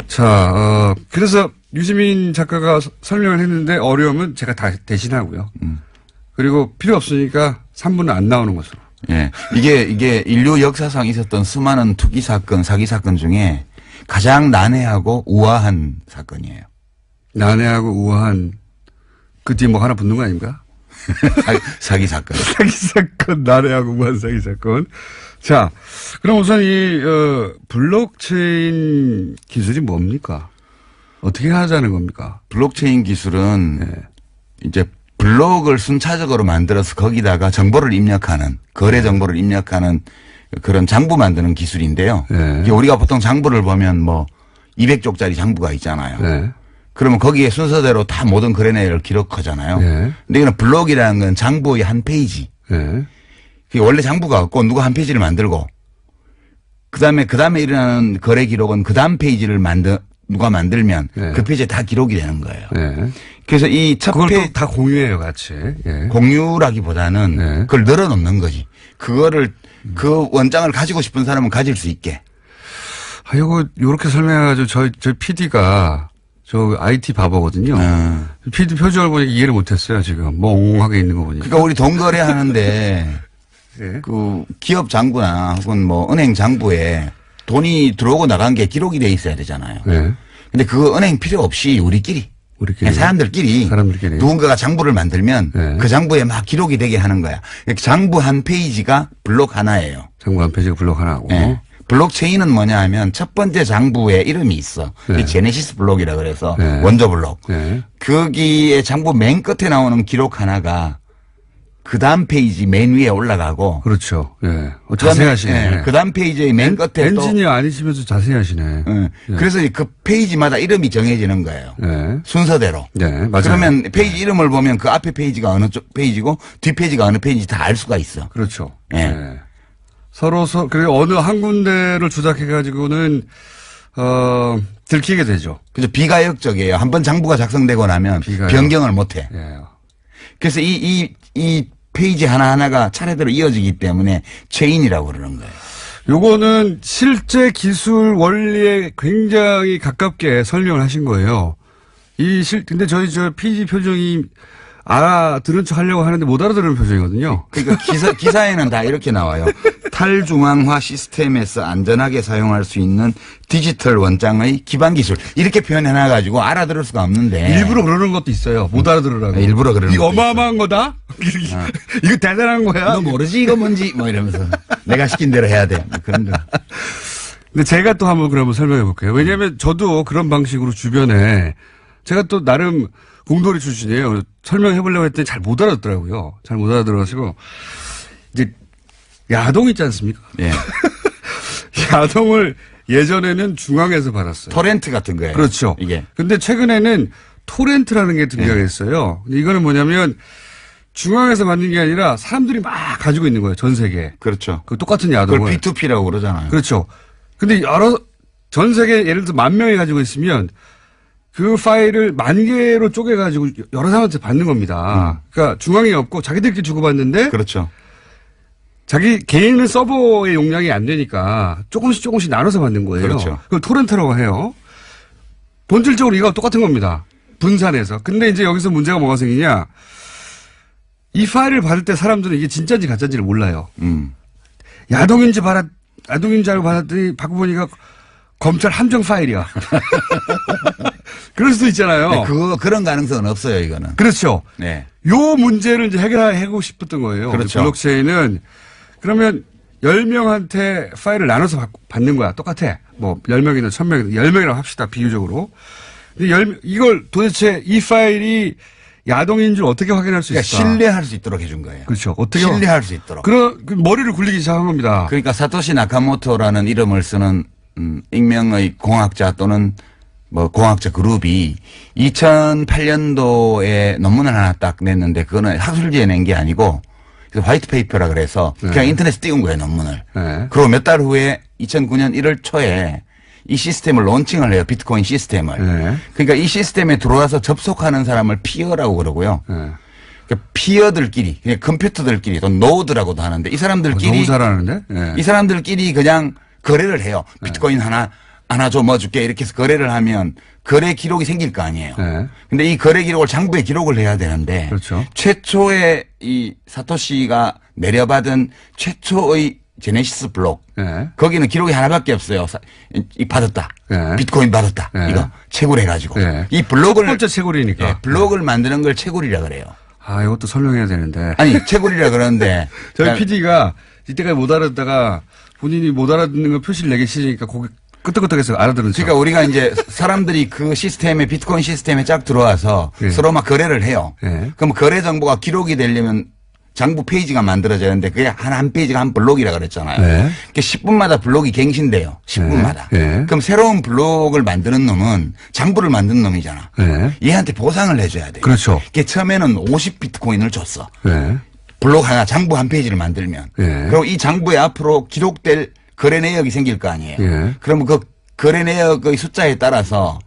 자, 그래서 유시민 작가가 설명을 했는데 어려우면 제가 다 대신하고요. 그리고 필요 없으니까 3부는 안 나오는 것으로. 예. 이게 인류 역사상 있었던 수많은 투기 사건, 사기 사건 중에 가장 난해하고 우아한 사건이에요. 난해하고 우아한 그 뒤에 뭐 하나 붙는 거 아닙니까? 사기 사건. 사기 사건, 난해하고 우아한 사기 사건. 자, 그럼 우선 이 블록체인 기술이 뭡니까? 어떻게 하자는 겁니까? 블록체인 기술은 이제 블록을 순차적으로 만들어서 거기다가 정보를 입력하는, 거래 정보를 입력하는 그런 장부 만드는 기술인데요. 이게 우리가 보통 장부를 보면 뭐 200쪽짜리 장부가 있잖아요. 그러면 거기에 순서대로 다 모든 거래 내역을 기록하잖아요. 근데 이거는 블록이라는 건 장부의 한 페이지. 그게 원래 장부가 없고 누가 한 페이지를 만들고 그다음에 일어나는 거래 기록은 그 다음 페이지를 누가 만들면 그 페이지에 다 기록이 되는 거예요. 그래서 이 첫 그걸 페이지 다 공유해요, 같이. 공유라기보다는 그걸 늘어놓는 거지. 그거를 그 원장을 가지고 싶은 사람은 가질 수 있게. 이거 요렇게 설명해가지고 저희 PD가 저 IT 바보거든요. PD 표정을 보니까 이해를 못했어요, 지금. 멍하게 있는 거 보니까. 그러니까 우리 돈 거래하는데 그 기업 장부나 혹은 뭐 은행 장부에 돈이 들어오고 나간 게 기록이 돼 있어야 되잖아요. 근데 그거 은행 필요 없이 우리끼리 그냥 사람들끼리 누군가가 장부를 만들면 그 장부에 막 기록이 되게 하는 거야. 장부 한 페이지가 블록 하나예요. 장부 한 페이지가 블록 하나고. 블록체인은 뭐냐 하면 첫 번째 장부에 이름이 있어. 그게 제네시스 블록이라 그래서 원조 블록. 거기에 장부 맨 끝에 나오는 기록 하나가 그 다음 페이지 맨 위에 올라가고. 그렇죠. 자세히 하시네. 그 다음 페이지의 맨 끝에 엔지니어 아니시면서 자세히 하시네. 그래서 그 페이지마다 이름이 정해지는 거예요. 순서대로. 맞아요. 그러면 페이지 이름을 보면 그 앞에 페이지가 어느 쪽 페이지고 뒷 페이지가 어느 페이지인지 다 알 수가 있어. 그렇죠. 서로 그리고 어느 한 군데를 조작해가지고는 들키게 되죠. 그래서 비가역적이에요. 한번 장부가 작성되고 나면 변경을 못 해. 그래서 이 페이지 하나하나가 차례대로 이어지기 때문에 체인이라고 그러는 거예요. 요거는 실제 기술 원리에 굉장히 가깝게 설명을 하신 거예요. 근데 저희 PD 표정이 알아들은 척 하려고 하는데 못 알아들은 표정이거든요. 그러니까 기사에는 다 이렇게 나와요. 탈중앙화 시스템에서 안전하게 사용할 수 있는 디지털 원장의 기반 기술. 이렇게 표현해놔가지고 알아들을 수가 없는데. 일부러 그러는 것도 있어요. 못 알아들으라고. 일부러 그러는 이거 어마어마한 거다? 이거 대단한 거야? 너 모르지 이거 뭔지? 뭐 이러면서. 내가 시킨 대로 해야 돼. 그런 거. 근데 제가 또 한번 그러면 설명해 볼게요. 왜냐하면 저도 그런 방식으로 주변에 제가 또 나름 공돌이 출신이에요. 설명해 보려고 했더니 잘 못 알아듣더라고요. 잘 못 알아들어가지고 이제 야동 있지 않습니까? 야동을 예전에는 중앙에서 받았어요. 토렌트 같은 거예요. 그렇죠. 이게. 근데 최근에는 토렌트라는 게 등장했어요. 근데 이거는 뭐냐면 중앙에서 받는 게 아니라 사람들이 막 가지고 있는 거예요. 전 세계에. 그렇죠. 그 똑같은 야동을. 그걸 P2P라고 그러잖아요. 그렇죠. 근데 전 세계 예를 들어서 10,000명이 가지고 있으면 그 파일을 10,000개로 쪼개가지고 여러 사람한테 받는 겁니다. 그러니까 중앙이 없고 자기들끼리 주고받는데. 그렇죠. 자기 개인은 서버의 용량이 안 되니까 조금씩 나눠서 받는 거예요. 그렇죠. 그걸 토렌트라고 해요. 본질적으로 이거 똑같은 겁니다. 분산해서. 근데 이제 여기서 문제가 뭐가 생기냐. 이 파일을 받을 때 사람들은 이게 진짜인지 가짜인지를 몰라요. 야동인지 알고 받았더니 받고 보니까 검찰 함정 파일이야. 그럴 수도 있잖아요. 네, 그런 가능성은 없어요, 이거는. 그렇죠. 네. 요 문제를 이제 해결하고 싶었던 거예요. 그렇죠. 블록체인은 그러면 10명한테 파일을 나눠서 받는 거야. 똑같아. 뭐 10명이나 1,000명이나 10명이라고 합시다. 비유적으로. 근데 이걸 도대체 이 파일이 야동인 줄 어떻게 확인할 수 그러니까 있을까? 신뢰할 수 있도록 해준 거예요. 그렇죠. 어떻게 신뢰할 수 있도록. 그 머리를 굴리기 시작한 겁니다. 그러니까 사토시 나카모토라는 이름을 쓰는 익명의 공학자 또는 뭐 공학자 그룹이 2008년도에 논문을 하나 딱 냈는데 그거는 학술지에 낸 게 아니고 그래서 화이트 페이퍼라 그래서 그냥 인터넷에 띄운 거예요, 논문을. 네. 그리고 몇 달 후에 2009년 1월 초에 이 시스템을 론칭을 해요. 비트코인 시스템을. 네. 그러니까 이 시스템에 들어와서 접속하는 사람을 피어라고 그러고요. 네. 그러니까 피어들끼리, 그냥 컴퓨터들끼리, 또 노드라고도 하는데 이 사람들끼리 너무 잘하는데? 네. 이 사람들끼리 그냥 거래를 해요. 비트코인 하나 줘 뭐 줄게 이렇게 해서 거래를 하면 거래 기록이 생길 거 아니에요. 네. 근데 이 거래 기록을 장부에 기록을 해야 되는데 그렇죠. 최초의 이 사토시가 내려받은 최초의 제네시스 블록 네. 거기는 기록이 하나밖에 없어요. 이 받았다. 네. 비트코인 받았다. 네. 이거 채굴해가지고 네. 이 블록을 첫 번째 채굴이니까. 예, 블록을 만드는 걸 채굴이라 그래요. 아, 이것도 설명해야 되는데. 아니 채굴이라 그러는데 저희 PD가 이때까지 못 알아듣다가 본인이 못 알아듣는 거 표시를 내기 싫으니까 고개 끄덕끄덕해서 알아들은 척. 그러니까 우리가 이제 사람들이 그 시스템에 비트코인 시스템에 쫙 들어와서 네. 서로 막 거래를 해요. 네. 그럼 거래 정보가 기록이 되려면 장부 페이지가 만들어져야 하는데 그게 한 페이지가 한 블록이라 그랬잖아요. 네. 그게 10분마다 블록이 갱신돼요. 10분마다. 네. 그럼 새로운 블록을 만드는 놈은 장부를 만든 놈이잖아. 네. 얘한테 보상을 해줘야 돼. 그렇죠. 그게 처음에는 50비트코인을 줬어. 네. 블록 하나 장부 한 페이지를 만들면. 네. 그리고 이 장부에 앞으로 기록될 거래 내역이 생길 거 아니에요. 네. 그러면 그 거래 내역의 숫자에 따라서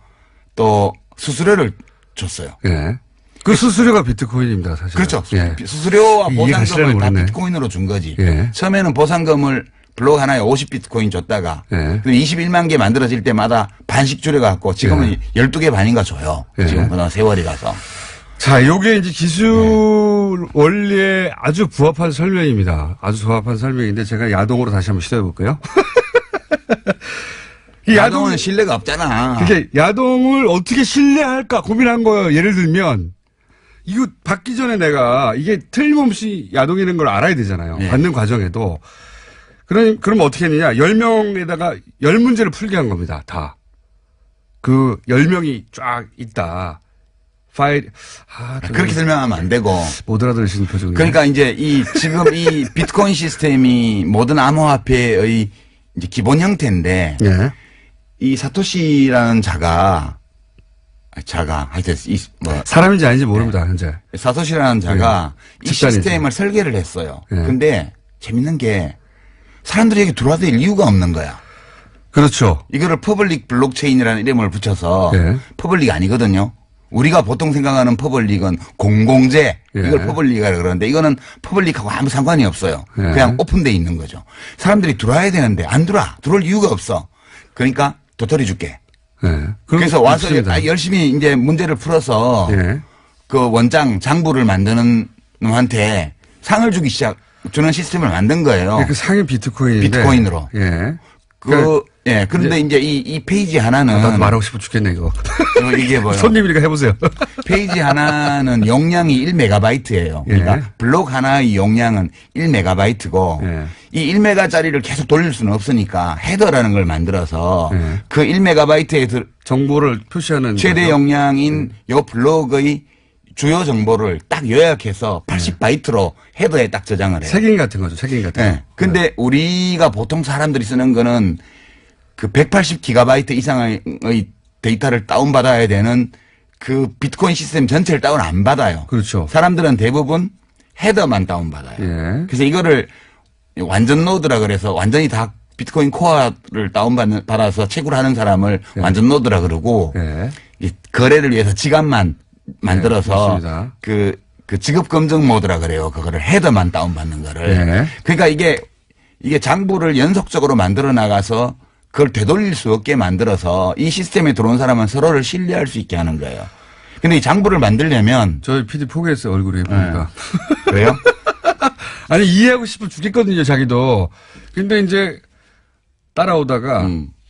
또 수수료를 줬어요. 예. 그 수수료가 비트코인입니다, 사실. 그렇죠. 예. 수수료와 이해가 보상금을 다 모르네. 비트코인으로 준 거지. 예. 처음에는 보상금을 블록 하나에 50비트코인 줬다가 예. 21만 개 만들어질 때마다 반씩 줄여갖고 지금은 12개 반인가 줘요. 예. 지금 그동안 세월이 가서. 자, 요게 이제 기술 원리에 아주 부합한 설명입니다. 아주 부합한 설명인데 제가 야동으로 다시 한번 시도해 볼까요? 이 야동은 신뢰가 없잖아. 그게 야동을 어떻게 신뢰할까 고민한 거예요. 예를 들면 이거 받기 전에 내가 이게 틀림없이 야동이라는 걸 알아야 되잖아요. 네. 받는 과정에도. 그럼 어떻게 했느냐. 10명에다가 10문제를 풀게 한 겁니다. 다. 그 10명이 쫙 있다. 파일. 그렇게 설명하면 안 되고. 못 알아들으시는 표정이에요. 그러니까 이제 지금 이 비트코인 시스템이 모든 암호화폐의 이제 기본 형태인데 예. 이 사토시라는 자가 하여튼 사람인지 아닌지 모릅니다, 현재. 사토시라는 자가 이 집단이죠. 시스템을 설계를 했어요. 예. 근데 재밌는 게 사람들이 여기 들어와도 될 이유가 없는 거야. 그렇죠. 이거를 퍼블릭 블록체인이라는 이름을 붙여서 예. 퍼블릭 아니거든요. 우리가 보통 생각하는 퍼블릭은 공공재 예. 이걸 퍼블릭이라고 그러는데 이거는 퍼블릭하고 아무 상관이 없어요. 예. 그냥 오픈돼 있는 거죠. 사람들이 들어와야 되는데 안 들어올 이유가 없어. 그러니까 도토리 줄게. 예. 그래서 와서 없습니다. 열심히 이제 문제를 풀어서 예. 그 원장 장부를 만드는 놈한테 상을 주는 시스템을 만든 거예요. 그 상위 비트코인인데. 비트코인으로. 예. 그런데 이제 이 페이지 하나는 나도 말하고 싶어 죽겠네, 이거. 이게 뭐요? 손님이니까 해보세요. 페이지 하나는 용량이 1메가바이트예요. 그러니까 예. 블록 하나의 용량은 1메가바이트고 예. 이 1메가짜리를 계속 돌릴 수는 없으니까 헤더라는 걸 만들어서 예. 그 1메가바이트에 정보를 표시하는. 최대 거죠? 용량인 요 블록의 주요 정보를 딱 요약해서 80바이트로 헤더에 딱 저장을 해요. 색인 같은 거죠, 색인 같은 거. 네. 근데 우리가 보통 사람들이 쓰는 거는 그 180기가바이트 이상의 데이터를 다운받아야 되는 그 비트코인 시스템 전체를 다운 안 받아요. 그렇죠. 사람들은 대부분 헤더만 다운받아요. 예. 그래서 이거를 완전 노드라 그래서 완전히 다 비트코인 코어를 다운받아서 채굴하는 사람을 예. 완전 노드라 그러고 예. 이 거래를 위해서 지갑만 만들어서 맞습니다. 그 지급 검증 모드라 그래요. 그거를 헤더만 다운받는 거를. 예. 그러니까 이게 장부를 연속적으로 만들어 나가서 그걸 되돌릴 수 없게 만들어서 이 시스템에 들어온 사람은 서로를 신뢰할 수 있게 하는 거예요. 근데 이 장부를 만들려면 저희 PD 포기했어요, 얼굴이 보니까. 그래요? 아니, 이해하고 싶어 죽겠거든요, 자기도. 근데 이제 따라오다가,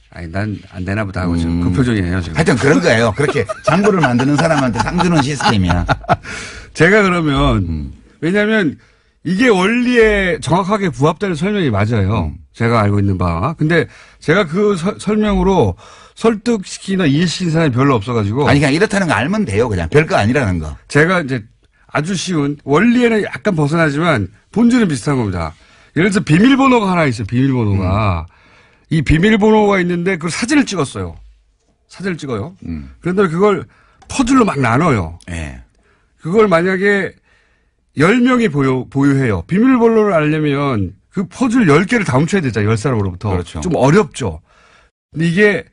아니, 난 안 되나 보다 하고 지금 그 표정이에요, 지금. 하여튼 그런 거예요. 그렇게 장부를 만드는 사람한테 상 주는 시스템이야. 제가 그러면, 왜냐면 이게 원리에 정확하게 부합되는 설명이 맞아요. 제가 알고 있는 바. 근데 제가 그 설명으로 설득시키나 이해시키는 사람이 별로 없어가지고. 아니, 그냥 이렇다는 거 알면 돼요. 그냥 별거 아니라는 거. 제가 이제 아주 쉬운, 원리에는 약간 벗어나지만 본질은 비슷한 겁니다. 예를 들어서 비밀번호가 하나 있어요. 비밀번호가. 이 비밀번호가 있는데 그걸 사진을 찍었어요. 사진을 찍어요. 그런데 그걸 퍼즐로 막 나눠요. 예. 그걸 만약에 10명이 보유해요. 비밀번호를 알려면 그 퍼즐 10개를 다 훔쳐야 되잖아요. 10사람으로부터. 그렇죠. 좀 어렵죠. 근데 이게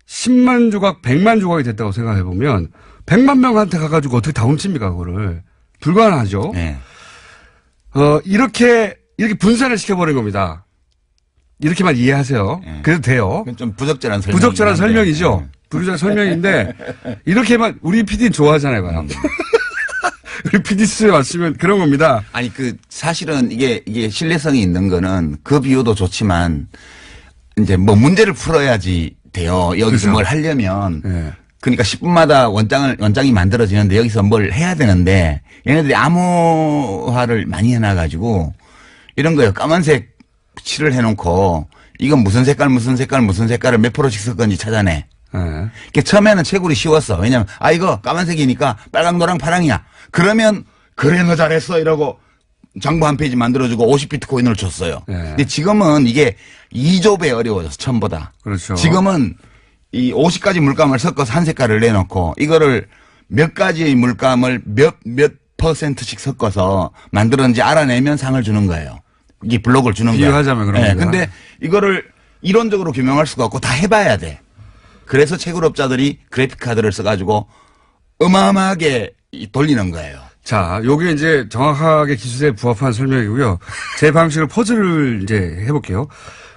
10만 조각, 100만 조각이 됐다고 생각해보면 100만 명한테 가가지고 어떻게 다 훔칩니까, 그거를. 불가능하죠. 예. 이렇게 분산을 시켜버린 겁니다. 이렇게만 이해하세요. 예. 그래도 돼요. 그건 좀 부적절한 설명. 부적절한 설명이죠. 부적절한 설명인데, 이렇게만, 우리 PD는 좋아하잖아요, 봐요. 우리 PD 수에 맞추면 그런 겁니다. 아니, 사실은 이게 신뢰성이 있는 거는 그 비유도 좋지만, 이제 뭐 문제를 풀어야지 돼요. 여기서 그렇죠. 뭘 하려면. 예. 그러니까 10분마다 원장이 만들어지는데 여기서 뭘 해야 되는데 얘네들이 암호화를 많이 해놔가지고 이런 거예요. 까만색 칠을 해놓고 이건 무슨 색깔 무슨 색깔을 몇 프로씩 섞은지 찾아내. 예. 처음에는 채굴이 쉬웠어. 왜냐면 이거 까만색이니까 빨강 노랑 파랑이야. 그러면 그래 너 잘했어 이러고 장부 한 페이지 만들어주고 50비트코인을 줬어요. 예. 근데 지금은 이게 2조배 어려워졌어. 처음보다. 그렇죠. 지금은 이 50가지 물감을 섞어서 한 색깔을 내놓고 이거를 몇 가지의 물감을 몇 %씩 섞어서 만들었는지 알아내면 상을 주는 거예요. 이게 블록을 주는 거예요. 비유하자면 그런 네, 거구나. 근데 이거를 이론적으로 규명할 수가 없고 다 해봐야 돼. 그래서 채굴업자들이 그래픽 카드를 써가지고 어마어마하게 돌리는 거예요. 자, 요게 이제 정확하게 기술에 부합한 설명이고요. 제 방식으로 퍼즐을 이제 해볼게요.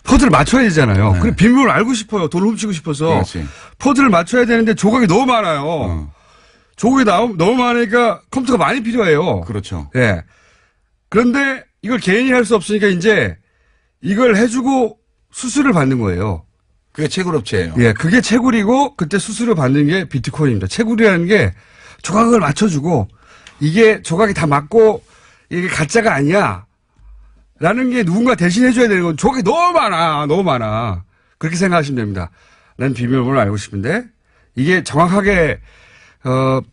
퍼즐을 맞춰야 되잖아요. 네. 그래 비밀을 알고 싶어요. 돈을 훔치고 싶어서. 그렇지. 퍼즐을 맞춰야 되는데 조각이 너무 많아요. 조각이 너무 많으니까 컴퓨터가 많이 필요해요. 그렇죠. 예. 그런데 이걸 개인이 할 수 없으니까 이제 이걸 해주고 수수료를 받는 거예요. 그게 채굴업체예요. 예, 그게 채굴이고 그때 수수료 받는 게 비트코인입니다. 채굴이라는 게 조각을 맞춰주고 이게 조각이 다 맞고 이게 가짜가 아니야. 라는 게 누군가 대신해줘야 되는 건 조각이 너무 많아. 그렇게 생각하시면 됩니다. 난 비밀번호를 알고 싶은데 이게 정확하게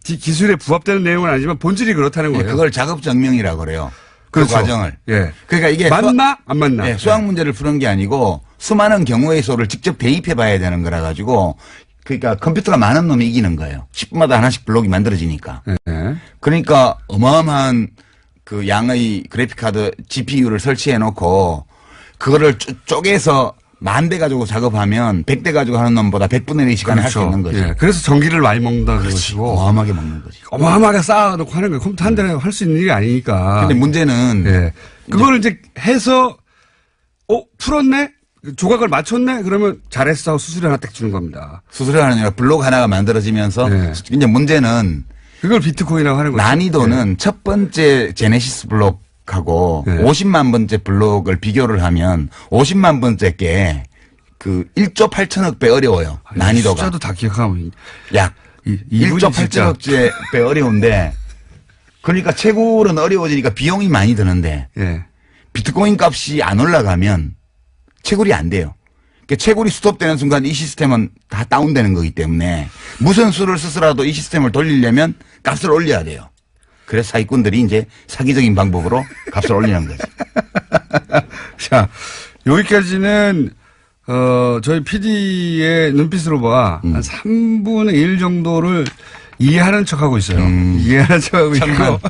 기술에 부합되는 내용은 아니지만 본질이 그렇다는 거예요. 그걸 작업증명이라고 그래요. 그렇죠. 그 과정을. 예. 그러니까 이게 맞나? 안 맞나? 네, 수학 문제를 푸는 게 아니고 수많은 경우의 수를 직접 대입해 봐야 되는 거라 가지고 그러니까 컴퓨터가 많은 놈이 이기는 거예요. 10분마다 하나씩 블록이 만들어지니까. 예. 그러니까 어마어마한 그 양의 그래픽카드 GPU를 설치해 놓고 그거를 쪼개서 10,000대 가지고 작업하면 100대 가지고 하는 놈보다 100분의 1의 시간에 할 수 있는 거지. 예. 그래서 전기를 많이 먹는다는 것이고 어마어마하게 먹는 거지. 어마어마하게 쌓아놓고 하는 거예요. 컴퓨터 한 대에 할 수 있는 일이 아니니까. 근데 문제는 예. 그거를 이제 해서 풀었네? 조각을 맞췄네? 그러면 잘했어 하고 수수료 하나 딱 주는 겁니다. 수수료 하는 게 아니라 블록 하나가 만들어지면서 네. 이제 문제는 그걸 비트코인이라고 하는 거죠. 난이도는 첫 번째 제네시스 블록하고 네. 50만 번째 블록을 비교를 하면 50만 번째 게 그 1조 8천억 배 어려워요. 난이도가. 숫자도 다 기억하면. 약 이분이 1조 진짜 8천억 배 어려운데 그러니까 채굴은 어려워지니까 비용이 많이 드는데 예. 비트코인 값이 안 올라가면 채굴이 안 돼요. 그러니까 채굴이 스톱되는 순간 이 시스템은 다 다운되는 거기 때문에 무슨 수를 쓰더라도 이 시스템을 돌리려면 값을 올려야 돼요. 그래서 사기꾼들이 이제 사기적인 방법으로 값을 올리는 거죠. 자, 여기까지는 저희 PD의 눈빛으로 봐. 한 3분의 1 정도를 이해하는 척하고 있어요. 이해하는 척하고 있고.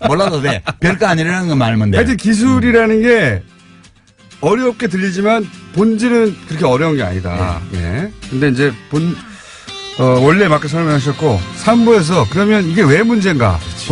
몰라도 돼. 별거 아니라는 것만 알면 돼. 하여튼 기술이라는 게 어렵게 들리지만 본질은 그렇게 어려운 게 아니다. 예. 근데 이제 원리에 맞게 설명하셨고 3부에서 그러면 이게 왜 문제인가?